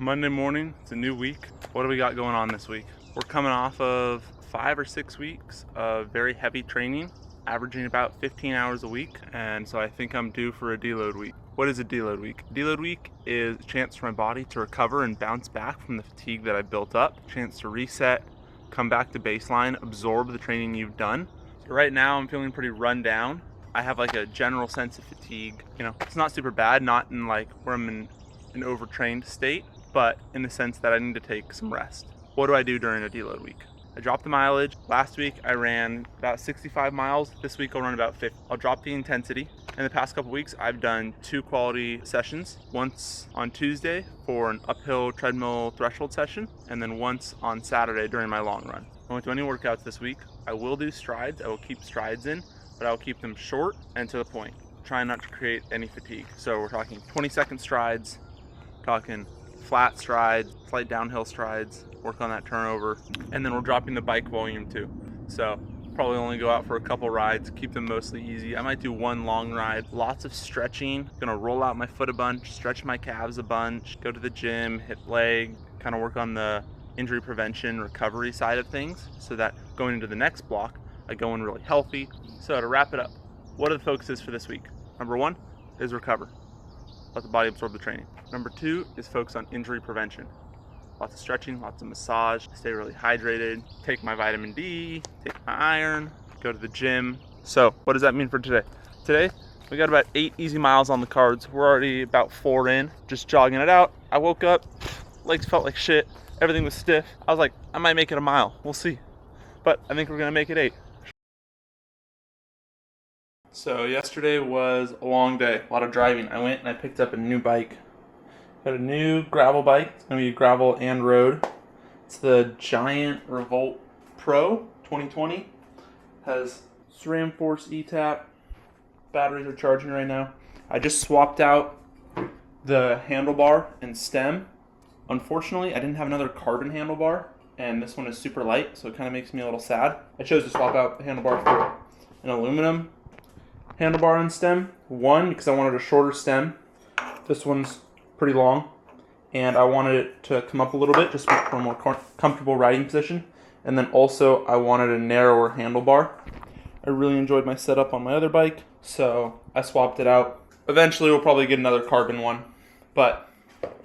Monday morning, it's a new week. What do we got going on this week? We're coming off of 5 or 6 weeks of very heavy training, averaging about 15 hours a week, and so I think I'm due for a deload week. What is a deload week? Deload week is a chance for my body to recover and bounce back from the fatigue that I built up, a chance to reset, come back to baseline, absorb the training you've done. So right now I'm feeling pretty run down. I have like a general sense of fatigue. You know, it's not super bad, not in like where I'm in an overtrained state, but in the sense that I need to take some rest. What do I do during a deload week? I drop the mileage. Last week I ran about 65 miles. This week I'll run about 50. I'll drop the intensity. In the past couple weeks, I've done 2 quality sessions. Once on Tuesday for an uphill treadmill threshold session, and then once on Saturday during my long run. I won't do any workouts this week. I will do strides. I will keep strides in, but I'll keep them short and to the point. Trying not to create any fatigue. So we're talking 20-second strides, talking flat strides, slight downhill strides, work on that turnover, and then we're dropping the bike volume too. So probably only go out for a couple rides, keep them mostly easy. I might do 1 long ride, lots of stretching, gonna roll out my foot a bunch, stretch my calves a bunch, go to the gym, hit leg, kind of work on the injury prevention, recovery side of things, so that going into the next block, I go in really healthy. So to wrap it up, what are the focuses for this week? Number 1 is recover. Let the body absorb the training. Number 2 is focus on injury prevention. Lots of stretching, lots of massage, stay really hydrated, take my vitamin D, take my iron, go to the gym. So what does that mean for today? Today, we got about 8 easy miles on the cards. We're already about 4 in, just jogging it out. I woke up, legs felt like shit, everything was stiff. I was like, I might make it a mile, we'll see. But I think we're gonna make it 8. So yesterday was a long day, a lot of driving. I went and I picked up a new bike. Got a new gravel bike. It's gonna be gravel and road. It's the Giant Revolt Pro 2020. Has SRAM Force E-Tap. Batteries are charging right now. I just swapped out the handlebar and stem. Unfortunately, I didn't have another carbon handlebar, and this one is super light, so it kind of makes me a little sad. I chose to swap out the handlebar for an aluminum handlebar and stem. One, because I wanted a shorter stem. This one's pretty long, and I wanted it to come up a little bit just for a more comfortable riding position. And then also I wanted a narrower handlebar. I really enjoyed my setup on my other bike, so I swapped it out. Eventually we'll probably get another carbon one, but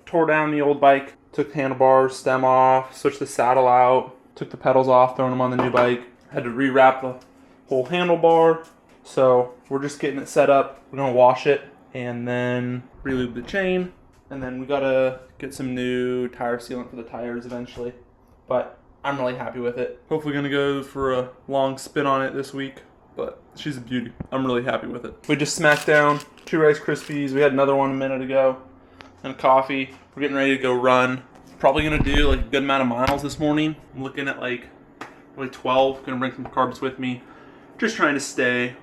tore down the old bike, took the handlebars, stem off, switched the saddle out, took the pedals off, throwing them on the new bike. Had to rewrap the whole handlebar. So we're just getting it set up. We're gonna wash it and then relube the chain. And then we gotta get some new tire sealant for the tires eventually. But I'm really happy with it. Hopefully gonna go for a long spin on it this week. But she's a beauty. I'm really happy with it. We just smacked down 2 Rice Krispies. We had another one a minute ago. And a coffee. We're getting ready to go run. Probably gonna do like a good amount of miles this morning. I'm looking at like 12. Gonna bring some carbs with me. Just trying to stay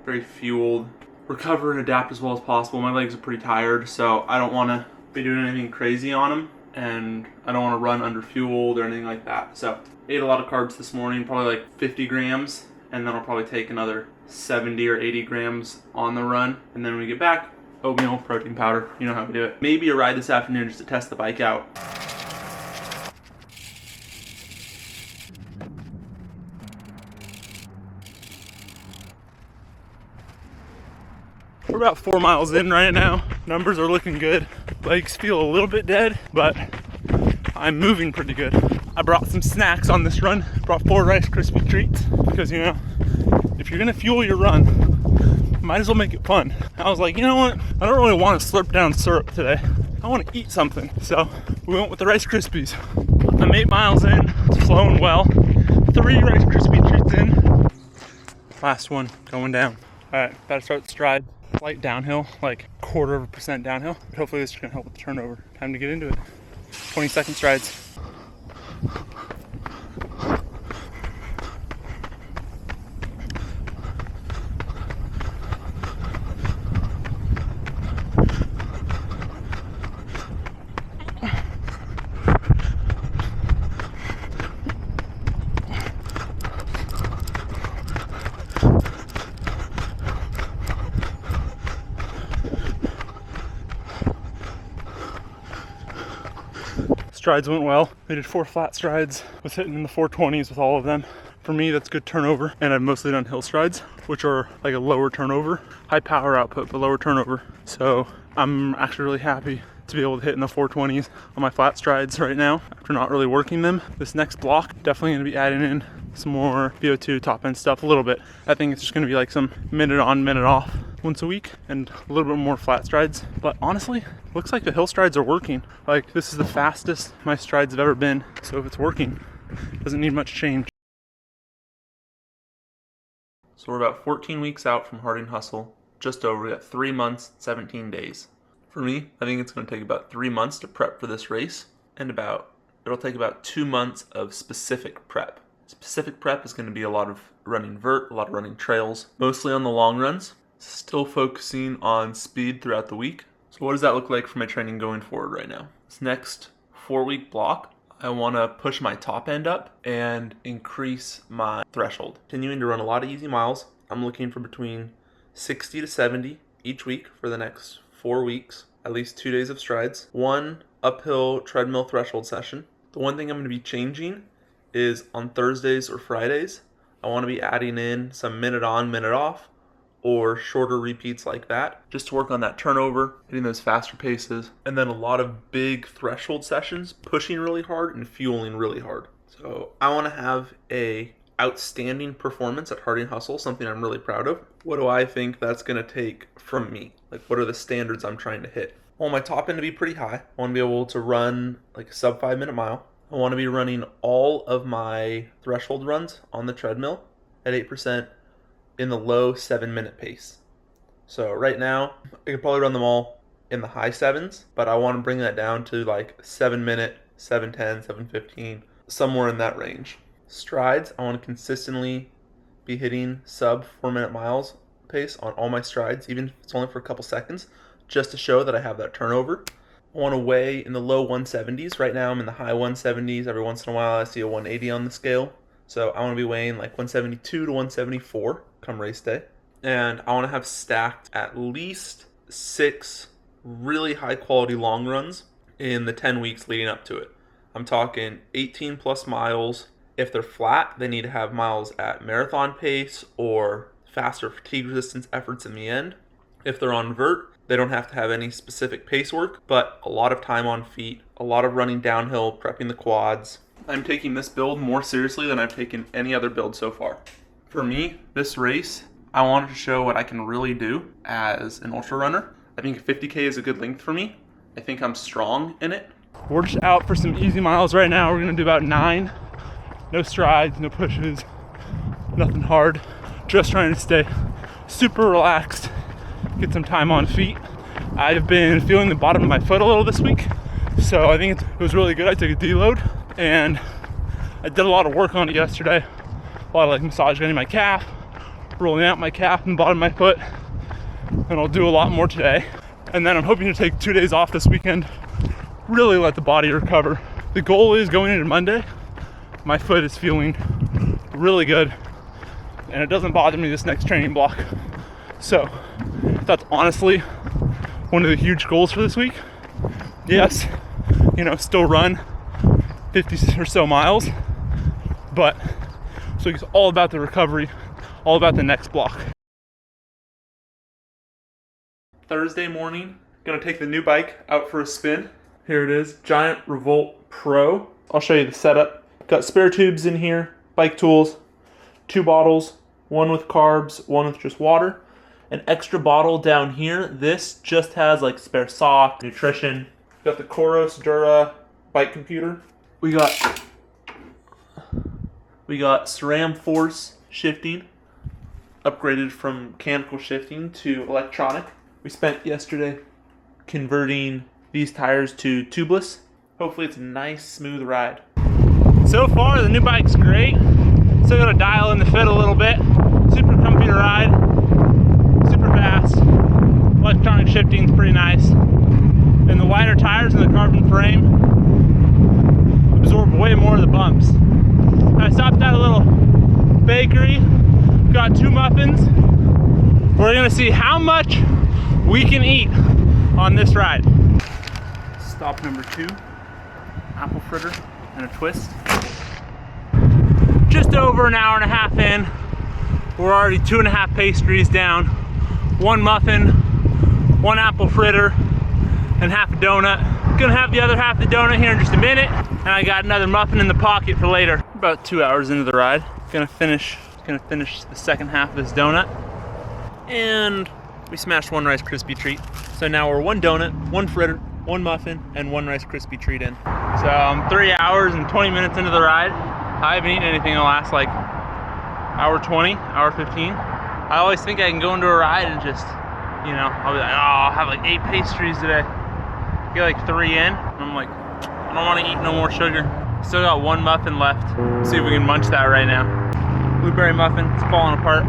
very fueled, recover and adapt as well as possible. My legs are pretty tired, so I don't want to be doing anything crazy on them, and I don't want to run under fueled or anything like that. So ate a lot of carbs this morning, probably like 50 grams, and then I'll probably take another 70 or 80 grams on the run. And then when we get back, oatmeal, protein powder, you know how we do it. Maybe a ride this afternoon just to test the bike out. We're about 4 miles in right now. Numbers are looking good. Legs feel a little bit dead, but I'm moving pretty good. I brought some snacks on this run. Brought 4 Rice Krispie treats because, you know, if you're gonna fuel your run, might as well make it fun. I was like, you know what? I don't really want to slurp down syrup today. I want to eat something. So we went with the Rice Krispies. I'm 8 miles in. It's flowing well. 3 Rice Krispie treats in. Last one going down. All right, gotta start the stride. Slight downhill, like 1/4% downhill. But hopefully this is gonna help with the turnover. Time to get into it. 20-second strides. Strides went well. They did 4 flat strides. Was hitting in the 420s with all of them. For me, that's good turnover. And I've mostly done hill strides, which are like a lower turnover, high power output, but lower turnover. So I'm actually really happy to be able to hit in the 420s on my flat strides right now after not really working them. This next block, definitely gonna be adding in some more VO2 top end stuff a little bit. I think it's just gonna be like some minute on, minute off once a week and a little bit more flat strides. But honestly, looks like the hill strides are working. Like this is the fastest my strides have ever been. So if it's working, it doesn't need much change. So we're about 14 weeks out from Harding Hustle, just over. We got 3 months, 17 days. For me, I think it's going to take about 3 months to prep for this race, and it'll take about 2 months of specific prep. Specific prep is going to be a lot of running vert, a lot of running trails, mostly on the long runs, still focusing on speed throughout the week. So what does that look like for my training going forward right now? This next 4-week block, I want to push my top end up and increase my threshold. Continuing to run a lot of easy miles. I'm looking for between 60 to 70 each week for the next 4 weeks, at least 2 days of strides, 1 uphill treadmill threshold session. The one thing I'm going to be changing is on Thursdays or Fridays, I want to be adding in some minute on, minute off, or shorter repeats like that, just to work on that turnover, hitting those faster paces, and then a lot of big threshold sessions, pushing really hard and fueling really hard. So I want to have a outstanding performance at Harding Hustle, something I'm really proud of. What do I think that's going to take from me? Like, what are the standards I'm trying to hit? I want my top end to be pretty high. I want to be able to run like a sub 5 minute mile. I want to be running all of my threshold runs on the treadmill at 8% in the low 7-minute pace. So right now, I could probably run them all in the high 7s, but I want to bring that down to like 7-minute, 7:10, 7:15, somewhere in that range. Strides, I want to consistently be hitting sub 4-minute miles pace on all my strides, even if it's only for a couple seconds, just to show that I have that turnover. I want to weigh in the low 170s. Right now I'm in the high 170s. Every once in a while I see a 180 on the scale. So I want to be weighing like 172 to 174 come race day. And I want to have stacked at least 6 really high quality long runs in the 10 weeks leading up to it. I'm talking 18 plus miles. If they're flat, they need to have miles at marathon pace or faster fatigue resistance efforts in the end. If they're on vert, they don't have to have any specific pace work, but a lot of time on feet, a lot of running downhill, prepping the quads. I'm taking this build more seriously than I've taken any other build so far. For me, this race, I wanted to show what I can really do as an ultra runner. I think 50K is a good length for me. I think I'm strong in it. We're just out for some easy miles right now. We're gonna do about 9. No strides, no pushes, nothing hard. Just trying to stay super relaxed, get some time on feet. I've been feeling the bottom of my foot a little this week, so I think it was really good. I took a deload and I did a lot of work on it yesterday. A lot of like massage getting my calf, rolling out my calf and the bottom of my foot, and I'll do a lot more today. And then I'm hoping to take 2 days off this weekend, really let the body recover. The goal is going into Monday, my foot is feeling really good and it doesn't bother me this next training block. So that's honestly one of the huge goals for this week. Yes, still run 50 or so miles, but so it's all about the recovery, all about the next block. Thursday morning, gonna take the new bike out for a spin. Here it is, Giant Revolt Pro. I'll show you the setup. Got spare tubes in here, bike tools, 2 bottles, one with carbs, one with just water. An extra bottle down here. This just has like spare sock, nutrition. Got the Coros Dura bike computer. We got SRAM Force shifting, upgraded from mechanical shifting to electronic. We spent yesterday converting these tires to tubeless. Hopefully it's a nice, smooth ride. So far, the new bike's great. Still gotta dial in the fit a little bit. Super comfy to ride, super fast. Electronic shifting's pretty nice. And the wider tires and the carbon frame absorb way more of the bumps. I stopped at a little bakery, got 2 muffins. We're gonna see how much we can eat on this ride. Stop number 2. apple fritter and a twist. Just over an hour and a half in. We're already 2.5 pastries down. 1 muffin, 1 apple fritter, and half a donut. Gonna have the other half of the donut here in just a minute. And I got another muffin in the pocket for later. About 2 hours into the ride. Gonna finish the second half of this donut. And we smashed 1 Rice Krispie treat. So now we're 1 donut, 1 fritter, 1 muffin, and 1 Rice Krispie treat in. So I'm 3 hours and 20 minutes into the ride. I haven't eaten anything in the last like hour 20, hour 15. I always think I can go into a ride and just, you know, I'll be like, oh, I'll have like 8 pastries today. Get like 3 in, and I'm like, I don't want to eat no more sugar. Still got 1 muffin left. Let's see if we can munch that right now. Blueberry muffin, it's falling apart.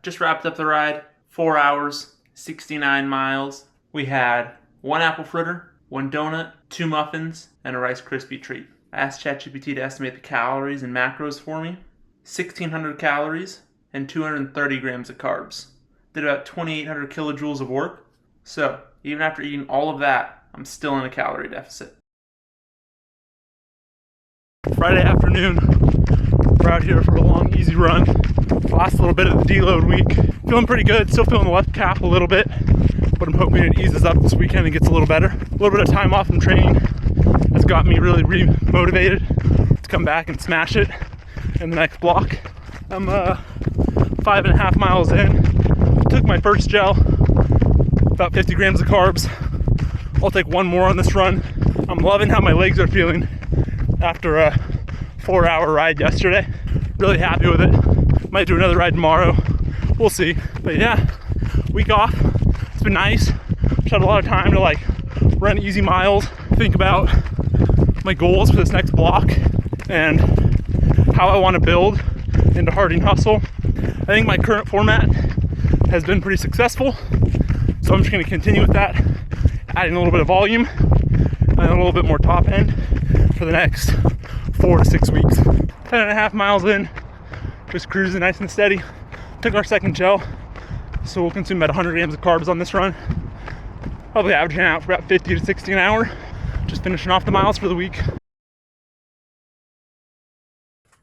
Just wrapped up the ride, 4 hours, 69 miles. We had 1 apple fritter, 1 donut, 2 muffins, and a Rice Krispie treat. I asked ChatGPT to estimate the calories and macros for me. 1,600 calories and 230 grams of carbs. Did about 2,800 kilojoules of work. So, even after eating all of that, I'm still in a calorie deficit. Friday afternoon, we're out here for a long, easy run. Last little bit of the deload week. Feeling pretty good, still feeling the left calf a little bit, but I'm hoping it eases up this weekend and gets a little better. A little bit of time off from training has got me really re-motivated to come back and smash it in the next block. I'm 5.5 miles in. Took my first gel, about 50 grams of carbs. I'll take 1 more on this run. I'm loving how my legs are feeling after a 4-hour ride yesterday. Really happy with it. Might do another ride tomorrow. We'll see. But yeah, week off. It's been nice. Just had a lot of time to like run easy miles, think about my goals for this next block and how I want to build into Harding Hustle. I think my current format has been pretty successful, so I'm just going to continue with that, adding a little bit of volume and a little bit more top end for the next 4 to 6 weeks. 10.5 miles in, just cruising nice and steady. Took our second gel, so we'll consume about 100 grams of carbs on this run. Probably averaging out for about 50 to 60 an hour. Just finishing off the miles for the week.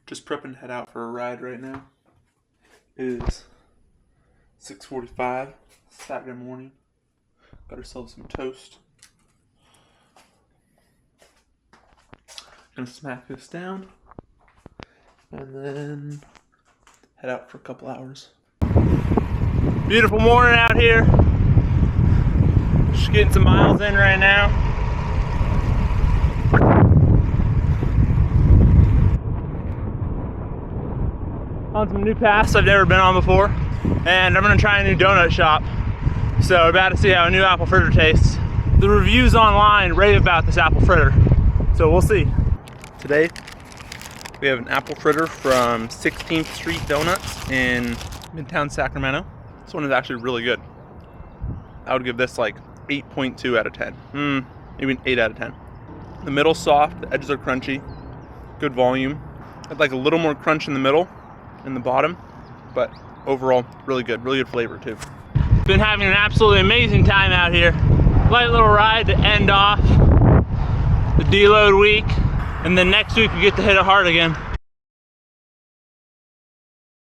Just prepping to head out for a ride right now. It is 6:45 Saturday morning. Got ourselves some toast. Gonna smack this down and then head out for a couple hours. Beautiful morning out here. Just getting some miles in right now. On some new paths I've never been on before, and I'm gonna try a new donut shop. So about to see how a new apple fritter tastes. The reviews online rave about this apple fritter, so we'll see. Today we have an apple fritter from 16th Street Donuts in Midtown Sacramento. This one is actually really good. I would give this like 8.2 out of 10. Maybe an 8 out of 10. The middle's soft, the edges are crunchy, good volume. I'd like a little more crunch in the middle and the bottom, but overall really good flavor too. Been having an absolutely amazing time out here. Light little ride to end off the deload week, and then next week we get to hit it hard again.